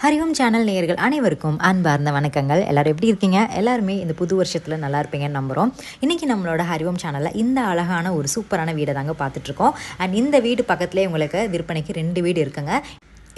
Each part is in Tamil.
ஹரிஓம் சேனல் நேயர்கள் அனைவருக்கும் அன்பார்ந்த வணக்கங்கள். எல்லாரும் எப்படி இருக்கீங்க? எல்லாருமே இந்த புது வருஷத்தில் நல்லா இருப்பீங்கன்னு நம்புகிறோம். இன்றைக்கி நம்மளோட ஹரிஓம் சேனலில் இந்த அழகான ஒரு சூப்பரான வீடை தாங்க பார்த்துட்ருக்கோம். அண்ட் இந்த வீடு பக்கத்துலேயே உங்களுக்கு விற்பனைக்கு 2 வீடு இருக்குங்க.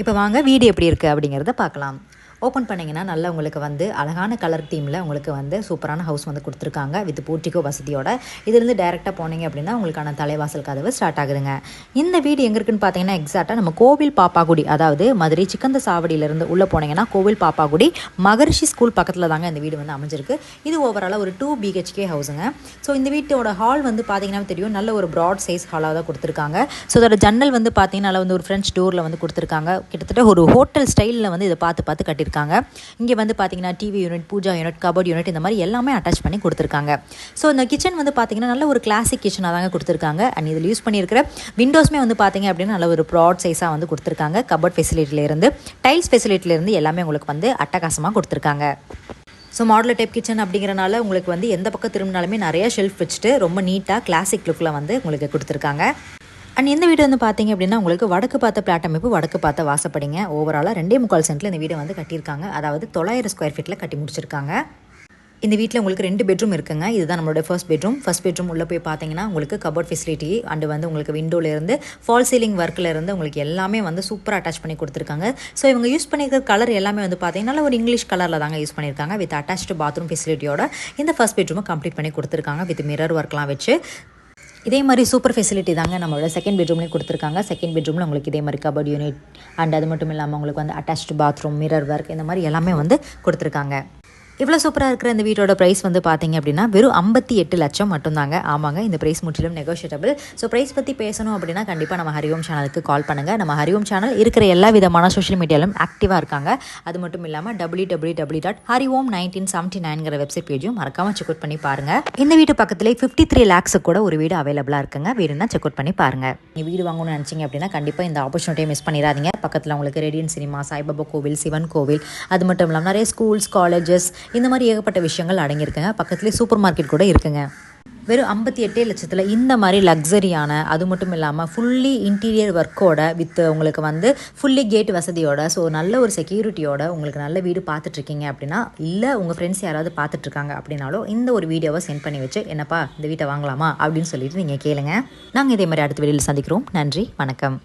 இப்போ வாங்க வீடு எப்படி இருக்குது அப்படிங்கிறத பார்க்கலாம். ஓப்பன் பண்ணிங்கன்னா நல்லா உங்களுக்கு வந்து அழகான கலர் தீமில் உங்களுக்கு வந்து சூப்பரான ஹவுஸ் வந்து கொடுத்துருக்காங்க வித் போர்ட்டிகோ வசதியோட. இதுலேருந்து டேரெக்டாக போனீங்க அப்படின்னா உங்களுக்கான தலைவாசல் கதவு ஸ்டார்ட் ஆகுதுங்க. இந்த வீடு எங்கே இருக்குன்னு பார்த்தீங்கன்னா எக்ஸாக்டாக நம்ம கோவில் பாப்பாக்குடி, அதாவது மதுரை சிக்கந்த சாவடியிலேருந்து உள்ளே போனீங்கன்னா கோவில் பாப்பாக்குடி மகரிஷி ஸ்கூல் பக்கத்தில் தாங்க இந்த வீடு வந்து அமைஞ்சிருக்கு. இது ஓவராலாக ஒரு 2 BHK ஹவுஸுங்க. ஸோ இந்த வீட்டோட ஹால் வந்து பார்த்தீங்கன்னா தெரியும், நல்ல ஒரு ப்ராட் சைஸ் ஹாலாக தான் கொடுத்துருக்காங்க. ஸோ அதோட ஜன்னல் வந்து பார்த்தீங்கன்னா நல்லா வந்து ஒரு ஃப்ரெஞ்ச் டோரில் வந்து கொடுத்துருக்காங்க. கிட்டத்தட்ட ஒரு ஹோட்டல் ஸ்டைலில் வந்து இதை பார்த்து கட்டியிருக்காங்க. இங்கே வந்து பார்த்தீங்கன்னா TV unit, puja unit, cupboard unit இந்த மாதிரி எல்லாமே அட்டாச் பண்ணி கொடுத்துருக்காங்க. ஸோ இந்த கிச்சன் வந்து பார்த்தீங்கன்னா நல்ல ஒரு கிளாசிக் கிச்சனாக தாங்க கொடுத்துருக்காங்க. அண்ட் இதில் யூஸ் பண்ணியிருக்கிற விண்டோஸ்மே வந்து பார்த்தீங்க அப்படின்னா நல்ல ஒரு ப்ராட் சைஸாக வந்து கொடுத்துருக்காங்க. கபோர்ட் ஃபெசிலிட்டிலேருந்து டைல்ஸ் ஃபெசிலிட்டிலேருந்து எல்லாமே உங்களுக்கு வந்து அட்டகாசமாக கொடுத்துருக்காங்க. ஸோ மாடுலர் டைப் கிச்சன் அப்படிங்கிறனால உங்களுக்கு வந்து எந்த பக்கம் திரும்பினாலுமே நிறைய ஷெல்ஃப் வச்சுட்டு ரொம்ப நீட்டாக கிளாசிக் லுக்கில் வந்து உங்களுக்கு கொடுத்துருக்காங்க. அண்ட் இந்த வீடு வந்து பார்த்தீங்க அப்படின்னா உங்களுக்கு வடக்கு பார்த்த பிளாட் அமைப்பு, வடக்கு பார்த்த வாசப்படிங்க. ஓவராலாக 2.25 சென்ட்டில் இந்த வீடை வந்து கட்டியிருக்காங்க. அதாவது 900 ஸ்கொயர் ஃபீட்டில் கட்டி முடிச்சிருக்காங்க. இந்த வீட்டில் உங்களுக்கு 2 பெட்ரூம் இருக்குங்க. இதுதான் நம்மளோட ஃபர்ஸ்ட் பெட்ரூம். உள்ளே போய் பார்த்தீங்கன்னா உங்களுக்கு கபோர்ட் ஃபெசிலிட்டி அண்டு வந்து உங்களுக்கு விண்டோலேருந்து ஃபால் சீலிங் ஒர்க்கிலேருந்து உங்களுக்கு எல்லாமே வந்து சூப்பராக அட்டாச் பண்ணி கொடுத்துருக்காங்க. ஸோ இவங்க யூஸ் பண்ணியிருக்கிற கலர் எல்லாமே வந்து பார்த்தீங்கன்னா நல்ல ஒரு இங்கிலீஷ் கலரில் தாங்க யூஸ் பண்ணியிருக்காங்க. வித் அட்டாச்டு பாத்ரூம் ஃபெசிலிட்டியோட இந்த ஃபர்ஸ்ட் பெட்ரூமை கம்ப்ளீட் பண்ணி கொடுத்துருக்காங்க வித் மிரர் ஒர்க்லாம் வச்சு. இதே மாதிரி சூப்பர் ஃபெசிலிட்டி தாங்க நம்மளோட செகண்ட் பெட்ரூம்லேயும் கொடுத்துருக்காங்க. செகண்ட் பெட்ரூமில் உங்களுக்கு இதே மாதிரி கபோர்ட் யூனிட் அண்ட் அது மட்டும் இல்லாமல் உங்களுக்கு வந்து அட்டாச்டு பாத்ரூம், மிரர் ஒர்க் இந்த மாதிரி எல்லாமே வந்து கொடுத்துருக்காங்க. இவ்வளோ சூப்பராக இருக்கிற இந்த வீட்டோட ப்ரைஸ் வந்து பார்த்தீங்க அப்படின்னா வெறும் 58 லட்சம் மட்டும்தாங்க. ஆமாங்க, இந்த ப்ரைஸ் முற்றிலும் நெகோஷியபிள். ஸோ ப்ரைஸ் பற்றி பேசணும் அப்படின்னா கண்டிப்பாக நம்ம ஹரிஓம் சேனலுக்கு கால் பண்ணுங்கள். நம்ம ஹரிஓம் சேனல் இருக்கிற எல்லா விதமான சோஷியல் மீடியாலும் ஆக்டிவாக இருக்காங்க. அது மட்டும் இல்லாமல் www.hariom1979 வெப்சைட் பேஜும் மறக்காமல் செக் அவுட் பண்ணி பாருங்கள். இந்த வீட்டு பக்கத்துலேயே 53 lakhs கூட ஒரு வீடு அவைலபிளாக இருக்குங்க. வீடுனா செக் அவுட் பண்ணி பாருங்கள். நீங்கள் வீடு வாங்கணும்னு நினச்சிங்க அப்படின்னா கண்டிப்பாக இந்த ஆப்பர்ச்சுனிட்டியை மிஸ் பண்ணிடாதீங்க. பக்கத்தில் உங்களுக்கு ரேடியன் சினிமா, சாய்பாபா கோவில், சிவன் கோவில், அது மட்டும் இல்லாமல் நிறைய ஸ்கூல்ஸ், காலேஜஸ் இந்த மாதிரி ஏகப்பட்ட விஷயங்கள் அடங்கியிருக்குங்க. பக்கத்துலேயே சூப்பர் மார்க்கெட் கூட இருக்குங்க. வெறும் 58 லட்சத்தில் இந்த மாதிரி லக்ஸரியான, அது மட்டும் இல்லாமல் ஃபுல்லி இன்டீரியர் ஒர்க்கோட வித் உங்களுக்கு வந்து ஃபுல்லி கேட் வசதியோட, ஸோ நல்ல ஒரு செக்யூரிட்டியோட உங்களுக்கு நல்ல வீடு பார்த்துட்ருக்கீங்க அப்படின்னா, இல்லை உங்கள் ஃப்ரெண்ட்ஸ் யாராவது பார்த்துட்ருக்காங்க அப்படின்னாலும் இந்த ஒரு வீடியோவை சென்ட் பண்ணி வச்சு என்னப்பா இந்த வீட்டை வாங்கலாமா அப்படின்னு சொல்லிட்டு நீங்கள் கேளுங்க. நாங்கள் இதே மாதிரி அடுத்த வீடியோவில் சந்திக்கிறோம். நன்றி, வணக்கம்.